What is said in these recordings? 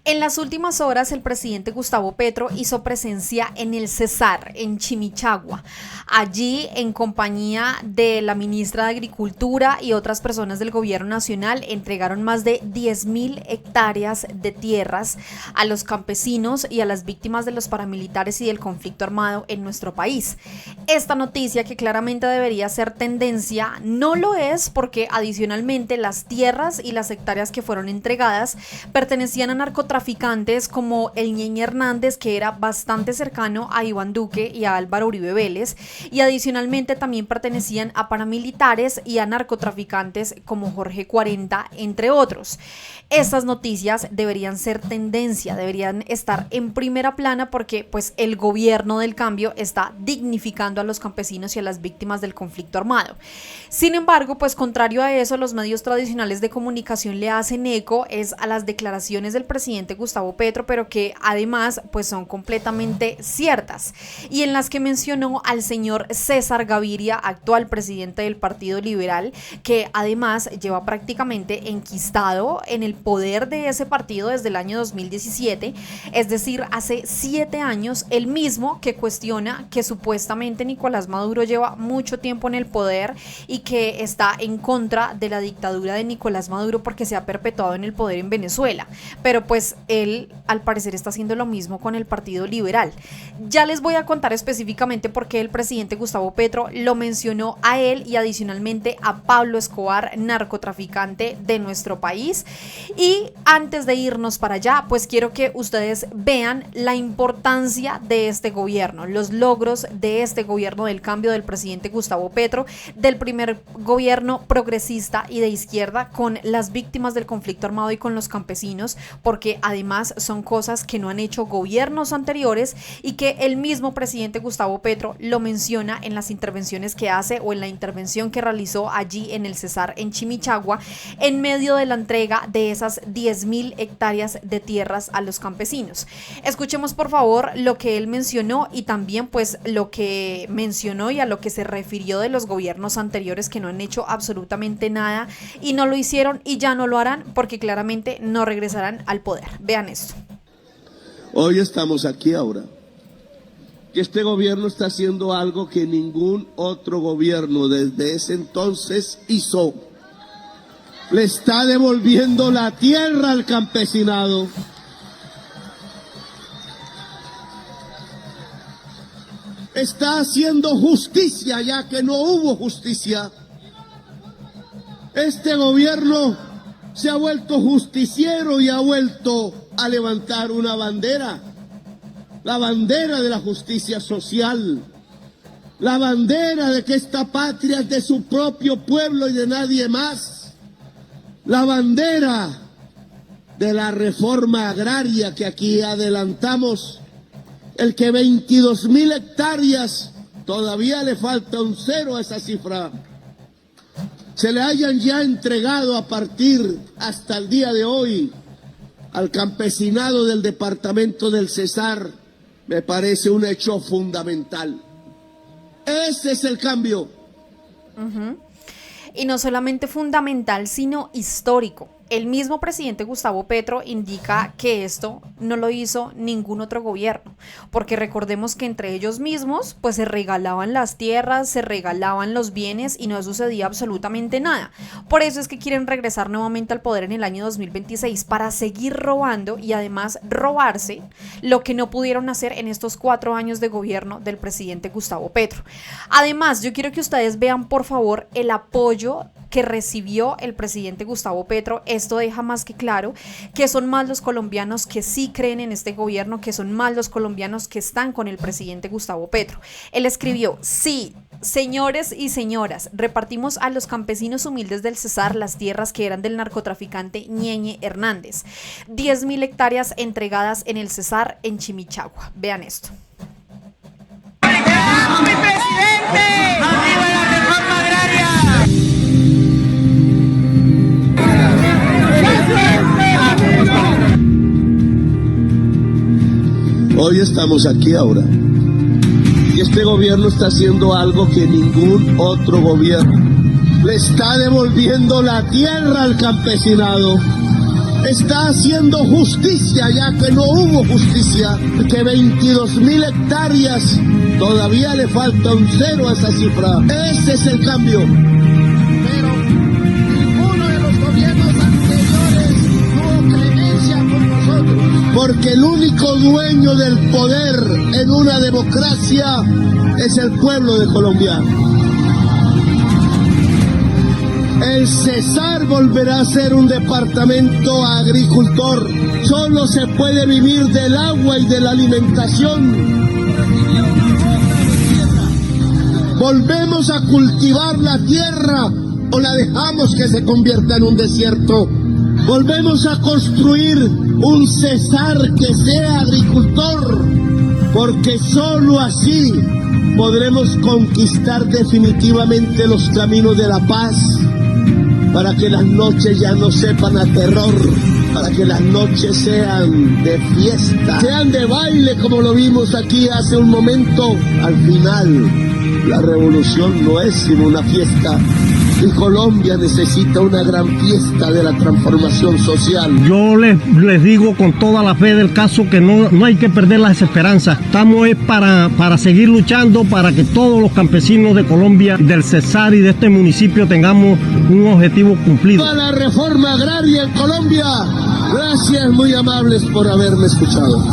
En las últimas horas, el presidente Gustavo Petro hizo presencia en el Cesar, en Chimichagua. Allí, en compañía de la ministra de Agricultura y otras personas del gobierno nacional, entregaron más de 10.000 hectáreas de tierras a los campesinos y a las víctimas de los paramilitares y del conflicto armado en nuestro país. Esta noticia, que claramente debería ser tendencia, no lo es porque adicionalmente las tierras y las hectáreas que fueron entregadas pertenecían a narcotraficantes como el Ñeñe Hernández, que era bastante cercano a Iván Duque y a Álvaro Uribe Vélez, y adicionalmente también pertenecían a paramilitares y a narcotraficantes como Jorge 40, entre otros. Estas noticias deberían ser tendencia, deberían estar en primera plana porque pues el gobierno del cambio está dignificando a los campesinos y a las víctimas del conflicto armado. Sin embargo, pues contrario a eso, los medios tradicionales de comunicación le hacen eco es a las declaraciones del presidente Gustavo Petro, pero que además pues son completamente ciertas, y en las que mencionó al señor César Gaviria, actual presidente del Partido Liberal, que además lleva prácticamente enquistado en el poder de ese partido desde el año 2017, es decir, hace 7 años, el mismo que cuestiona que supuestamente Nicolás Maduro lleva mucho tiempo en el poder y que está en contra de la dictadura de Nicolás Maduro porque se ha perpetuado en el poder en Venezuela, pero pues él al parecer está haciendo lo mismo con el Partido Liberal. Ya les voy a contar específicamente por qué el presidente Gustavo Petro lo mencionó a él y adicionalmente a Pablo Escobar, narcotraficante de nuestro país. Y antes de irnos para allá, pues quiero que ustedes vean la importancia de este gobierno, los logros de este gobierno del cambio del presidente Gustavo Petro, del primer gobierno progresista y de izquierda con las víctimas del conflicto armado y con los campesinos, porque además son cosas que no han hecho gobiernos anteriores y que el mismo presidente Gustavo Petro lo menciona en las intervenciones que hace o en la intervención que realizó allí en el Cesar en Chimichagua en medio de la entrega de esas 10.000 hectáreas de tierras a los campesinos. Escuchemos por favor lo que él mencionó y también pues lo que mencionó y a lo que se refirió de los gobiernos anteriores que no han hecho absolutamente nada y no lo hicieron y ya no lo harán porque claramente no regresarán al poder. Vean esto. Hoy estamos aquí ahora. Que este gobierno está haciendo algo que ningún otro gobierno desde ese entonces hizo. Le está devolviendo la tierra al campesinado. Está haciendo justicia ya que no hubo justicia. Este gobierno se ha vuelto justiciero y ha vuelto a levantar una bandera, la bandera de la justicia social, la bandera de que esta patria es de su propio pueblo y de nadie más, la bandera de la reforma agraria que aquí adelantamos, el que 22.000 hectáreas, todavía le falta un cero a esa cifra, se le hayan ya entregado a partir hasta el día de hoy al campesinado del departamento del Cesar, me parece un hecho fundamental. Ese es el cambio. Y no solamente fundamental, sino histórico. El mismo presidente Gustavo Petro indica que esto no lo hizo ningún otro gobierno, porque recordemos que entre ellos mismos pues se regalaban las tierras, se regalaban los bienes y no sucedía absolutamente nada. Por eso es que quieren regresar nuevamente al poder en el año 2026 para seguir robando y además robarse lo que no pudieron hacer en estos 4 años de gobierno del presidente Gustavo Petro. Además, yo quiero que ustedes vean por favor el apoyo que recibió el presidente Gustavo Petro. Esto deja más que claro que son más los colombianos que sí creen en este gobierno, que son más los colombianos que están con el presidente Gustavo Petro. Él escribió: sí, señores y señoras, repartimos a los campesinos humildes del Cesar las tierras que eran del narcotraficante Ñeñe Hernández. 10.000 hectáreas entregadas en el Cesar en Chimichagua. Vean esto. ¡Mi presidente! ¡Arriba la reforma agraria! Hoy estamos aquí ahora. Y este gobierno está haciendo algo que ningún otro gobierno. Le está devolviendo la tierra al campesinado. está haciendo justicia, ya que no hubo justicia, que 22.000 hectáreas, todavía le falta un cero a esa cifra. Ese es el cambio. Pero ninguno de los gobiernos anteriores tuvo clemencia con nosotros, porque el único dueño del poder en una democracia es el pueblo de Colombia. El Cesar volverá a ser un departamento agricultor. Solo se puede vivir del agua y de la alimentación. ¿Volvemos a cultivar la tierra o la dejamos que se convierta en un desierto? ¿Volvemos a construir un Cesar que sea agricultor? Porque solo así podremos conquistar definitivamente los caminos de la paz, para que las noches ya no sepan a terror, para que las noches sean de fiesta, sean de baile como lo vimos aquí hace un momento. Al final, la revolución no es sino una fiesta, y Colombia necesita una gran fiesta de la transformación social. Yo les digo con toda la fe del caso que no hay que perder las esperanzas. Estamos para seguir luchando para que todos los campesinos de Colombia, del Cesar y de este municipio tengamos un objetivo cumplido. A la reforma agraria en Colombia. Gracias, muy amables por haberme escuchado.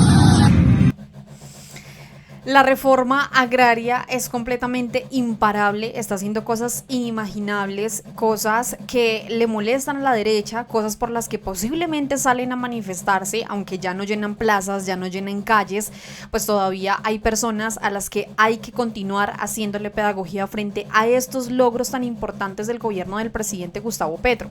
La reforma agraria es completamente imparable, está haciendo cosas inimaginables, cosas que le molestan a la derecha, cosas por las que posiblemente salen a manifestarse, aunque ya no llenan plazas, ya no llenan calles, pues todavía hay personas a las que hay que continuar haciéndole pedagogía frente a estos logros tan importantes del gobierno del presidente Gustavo Petro.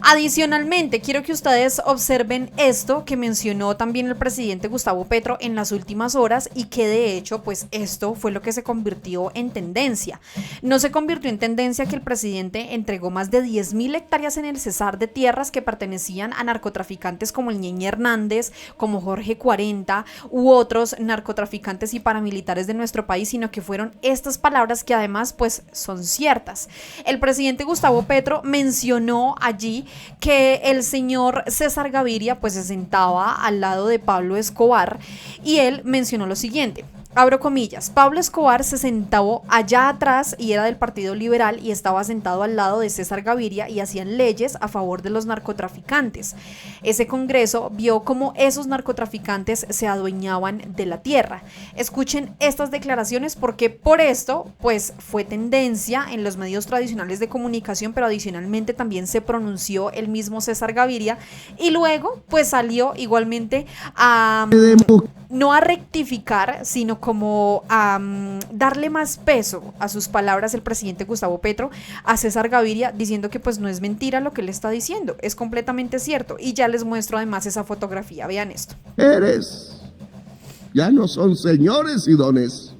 Adicionalmente, quiero que ustedes observen esto que mencionó también el presidente Gustavo Petro en las últimas horas y que de hecho, pues esto fue lo que se convirtió en tendencia. No se convirtió en tendencia que el presidente entregó más de 10.000 hectáreas en el Cesar de tierras que pertenecían a narcotraficantes como el Ñeñe Hernández, como Jorge 40 u otros narcotraficantes y paramilitares de nuestro país, sino que fueron estas palabras que además pues son ciertas. El presidente Gustavo Petro mencionó allí que el señor César Gaviria pues se sentaba al lado de Pablo Escobar y él mencionó lo siguiente. Abro comillas, Pablo Escobar se sentó allá atrás y era del Partido Liberal y estaba sentado al lado de César Gaviria y hacían leyes a favor de los narcotraficantes. Ese congreso vio cómo esos narcotraficantes se adueñaban de la tierra. Escuchen estas declaraciones porque por esto pues fue tendencia en los medios tradicionales de comunicación, pero adicionalmente también se pronunció el mismo César Gaviria y luego pues salió igualmente a no a rectificar, sino como a darle más peso a sus palabras el presidente Gustavo Petro a César Gaviria, diciendo que pues no es mentira lo que le está diciendo, es completamente cierto. Y ya les muestro además esa fotografía, vean esto. Ya no son señores y dones.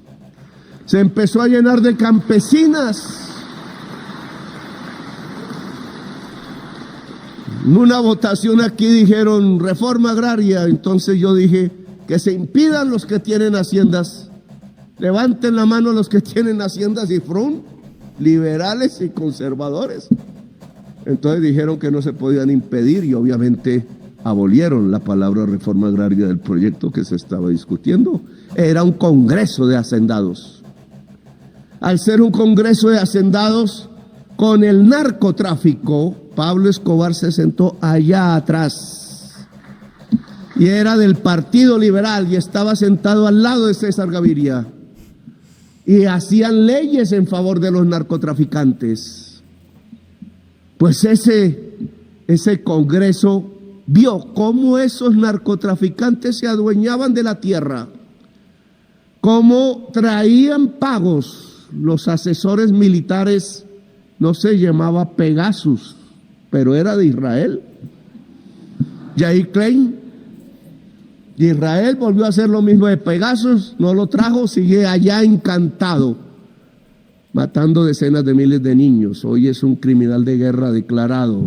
Se empezó a llenar de campesinas. En una votación aquí dijeron reforma agraria, entonces yo dije que se impidan los que tienen haciendas, levanten la mano los que tienen haciendas y frun, liberales y conservadores. Entonces dijeron que no se podían impedir y obviamente abolieron la palabra reforma agraria del proyecto que se estaba discutiendo. Era un congreso de hacendados. Al ser un congreso de hacendados con el narcotráfico, Pablo Escobar se sentó allá atrás. Y era del Partido Liberal y estaba sentado al lado de César Gaviria. Y hacían leyes en favor de los narcotraficantes. Pues ese congreso vio cómo esos narcotraficantes se adueñaban de la tierra, cómo traían pagos. Los asesores militares, no se llamaba Pegasus, pero era de Israel. Yair Klein. Y Israel volvió a hacer lo mismo de Pegasus, no lo trajo, sigue allá encantado, matando decenas de miles de niños. Hoy es un criminal de guerra declarado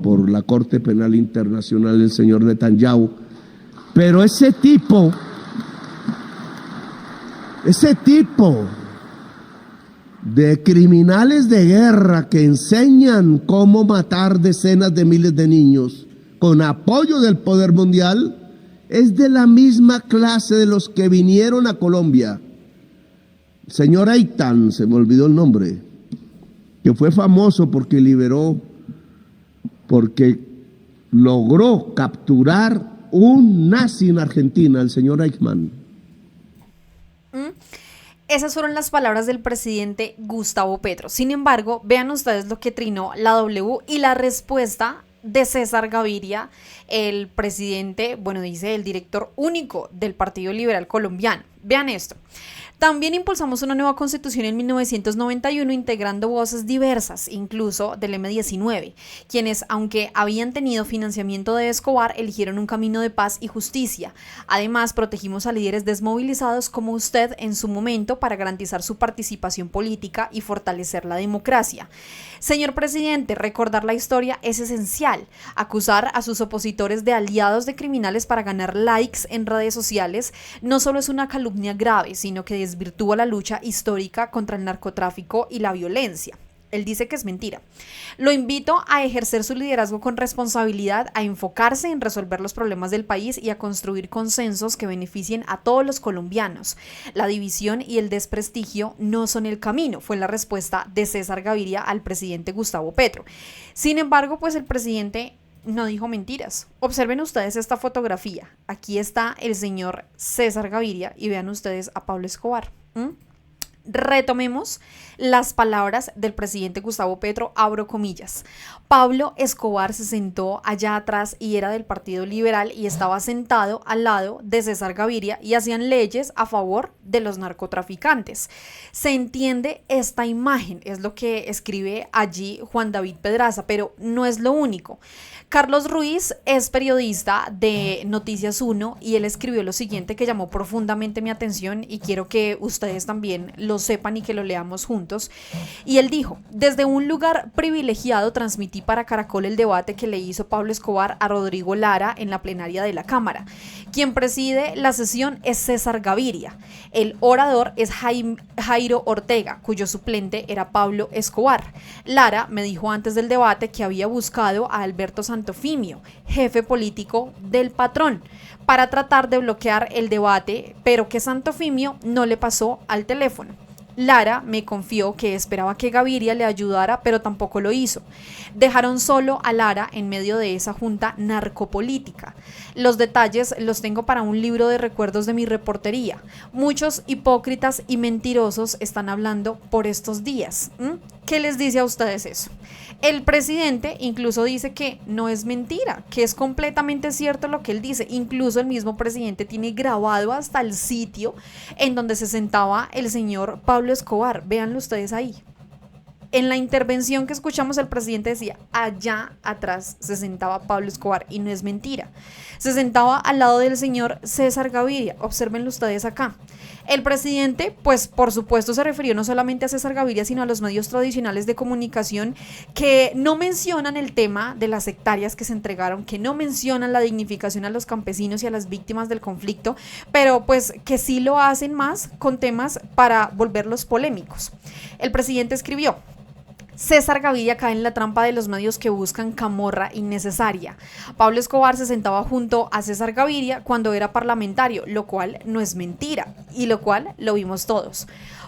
por la Corte Penal Internacional del señor Netanyahu. Pero ese tipo de criminales de guerra que enseñan cómo matar decenas de miles de niños, con apoyo del poder mundial, es de la misma clase de los que vinieron a Colombia. El señor Eitan, se me olvidó el nombre, que fue famoso porque logró capturar un nazi en Argentina, el señor Eichmann. Esas fueron las palabras del presidente Gustavo Petro. Sin embargo, vean ustedes lo que trinó la W y la respuesta de César Gaviria, el presidente, dice el director único del Partido Liberal Colombiano. Vean esto. También impulsamos una nueva constitución en 1991 integrando voces diversas, incluso del M-19, quienes, aunque habían tenido financiamiento de Escobar, eligieron un camino de paz y justicia. Además, protegimos a líderes desmovilizados como usted en su momento para garantizar su participación política y fortalecer la democracia. Señor presidente, recordar la historia es esencial. Acusar a sus opositores de aliados de criminales para ganar likes en redes sociales no solo es una calumnia grave, sino que desvirtúa la lucha histórica contra el narcotráfico y la violencia. Él dice que es mentira. Lo invito a ejercer su liderazgo con responsabilidad, a enfocarse en resolver los problemas del país y a construir consensos que beneficien a todos los colombianos. La división y el desprestigio no son el camino, fue la respuesta de César Gaviria al presidente Gustavo Petro. Sin embargo, pues el presidente no dijo mentiras. Observen ustedes esta fotografía. Aquí está el señor César Gaviria y vean ustedes a Pablo Escobar. Retomemos las palabras del presidente Gustavo Petro, abro comillas. Pablo Escobar se sentó allá atrás y era del Partido Liberal y estaba sentado al lado de César Gaviria y hacían leyes a favor de los narcotraficantes. Se entiende esta imagen, es lo que escribe allí Juan David Pedraza, pero no es lo único. Carlos Ruiz es periodista de Noticias 1 y él escribió lo siguiente que llamó profundamente mi atención y quiero que ustedes también lo sepan y que lo leamos juntos. Y él dijo: desde un lugar privilegiado transmití para Caracol el debate que le hizo Pablo Escobar a Rodrigo Lara en la plenaria de la Cámara. Quien preside la sesión es César Gaviria. El orador es Jairo Ortega, cuyo suplente era Pablo Escobar. Lara me dijo antes del debate que había buscado a Alberto Santofimio, jefe político del patrón, para tratar de bloquear el debate, pero que Santofimio no le pasó al teléfono. Lara me confió que esperaba que Gaviria le ayudara, pero tampoco lo hizo. Dejaron solo a Lara en medio de esa junta narcopolítica. Los detalles los tengo para un libro de recuerdos de mi reportería. Muchos hipócritas y mentirosos están hablando por estos días. ¿Qué les dice a ustedes eso? El presidente incluso dice que no es mentira, que es completamente cierto lo que él dice. Incluso el mismo presidente tiene grabado hasta el sitio en donde se sentaba el señor Pablo Escobar. Véanlo ustedes ahí. En la intervención que escuchamos, el presidente decía: allá atrás se sentaba Pablo Escobar, y no es mentira. Se sentaba al lado del señor César Gaviria. Obsérvenlo ustedes acá. El presidente, pues por supuesto se refirió no solamente a César Gaviria, sino a los medios tradicionales de comunicación que no mencionan el tema de las hectáreas que se entregaron, que no mencionan la dignificación a los campesinos y a las víctimas del conflicto, pero pues que sí lo hacen más con temas para volverlos polémicos. El presidente escribió: César Gaviria cae en la trampa de los medios que buscan camorra innecesaria. Pablo Escobar se sentaba junto a César Gaviria cuando era parlamentario, lo cual no es mentira y lo cual lo vimos todos.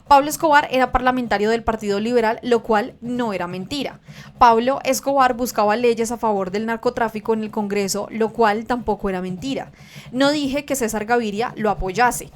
Pablo Escobar era parlamentario del Partido Liberal, lo cual no era mentira. Pablo Escobar buscaba leyes a favor del narcotráfico en el Congreso, lo cual tampoco era mentira. No dije que César Gaviria lo apoyase.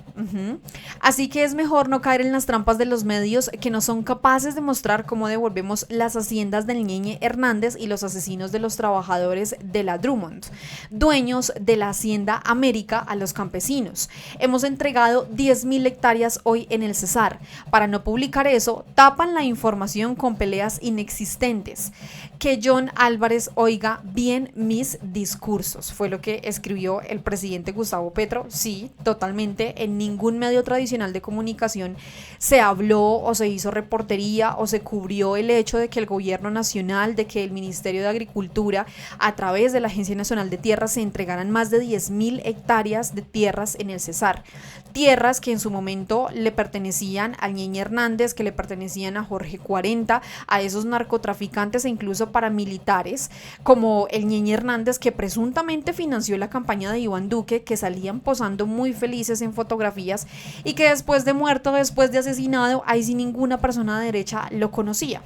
Así que es mejor no caer en las trampas de los medios que no son capaces de mostrar cómo devolvemos las haciendas del Ñeñe Hernández y los asesinos de los trabajadores de la Drummond, dueños de la Hacienda América, a los campesinos. Hemos entregado 10.000 hectáreas hoy en el Cesar. Para no publicar eso, tapan la información con peleas inexistentes. Que John Álvarez oiga bien mis discursos, fue lo que escribió el presidente Gustavo Petro. Sí, totalmente, en ningún ningún medio tradicional de comunicación se habló o se hizo reportería o se cubrió el hecho de que el gobierno nacional, de que el Ministerio de Agricultura, a través de la Agencia Nacional de Tierras, se entregaran más de 10.000 hectáreas de tierras en el Cesar. Tierras que en su momento le pertenecían al Ñeñe Hernández, que le pertenecían a Jorge 40, a esos narcotraficantes e incluso paramilitares como el Ñeñe Hernández, que presuntamente financió la campaña de Iván Duque, que salían posando muy felices en fotografías y que después de muerto, después de asesinado, ahí sí ninguna persona de derecha lo conocía.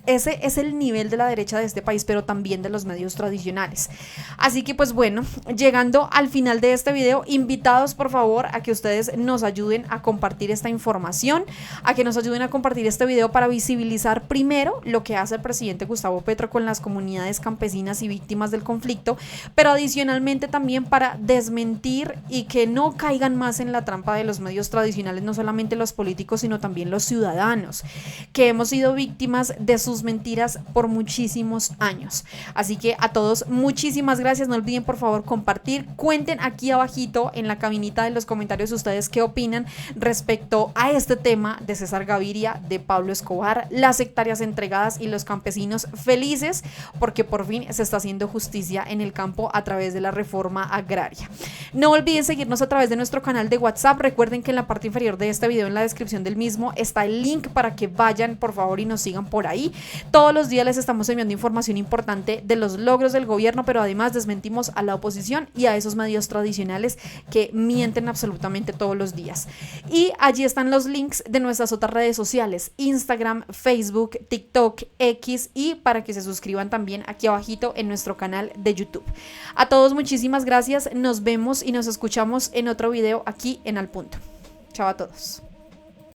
Ese es el nivel de la derecha de este país, pero también de los medios tradicionales. Así que pues bueno, llegando al final de este video, invitados por favor a que ustedes nos ayuden a compartir esta información, a que nos ayuden a compartir este video para visibilizar primero lo que hace el presidente Gustavo Petro con las comunidades campesinas y víctimas del conflicto, pero adicionalmente también para desmentir y que no caigan más en la trampa de los medios tradicionales, no solamente los políticos, sino también los ciudadanos, que hemos sido víctimas de sus mentiras por muchísimos años. Así que a todos, muchísimas gracias. No olviden por favor compartir, cuenten aquí abajito en la cabinita de los comentarios ustedes qué opinan respecto a este tema de César Gaviria, de Pablo Escobar, las hectáreas entregadas y los campesinos felices porque por fin se está haciendo justicia en el campo a través de la reforma agraria. No olviden seguirnos a través de nuestro canal de WhatsApp. Recuerden que en la parte inferior de este video, en la descripción del mismo, está el link para que vayan por favor y nos sigan por ahí. Todos los días les estamos enviando información importante de los logros del gobierno, pero además desmentimos a la oposición y a esos medios tradicionales que mienten absolutamente todos los días. Y allí están los links de nuestras otras redes sociales: Instagram, Facebook, TikTok, X, y para que se suscriban también aquí abajito en nuestro canal de YouTube. A todos muchísimas gracias, nos vemos y nos escuchamos en otro video aquí en Al Punto. Chao a todos.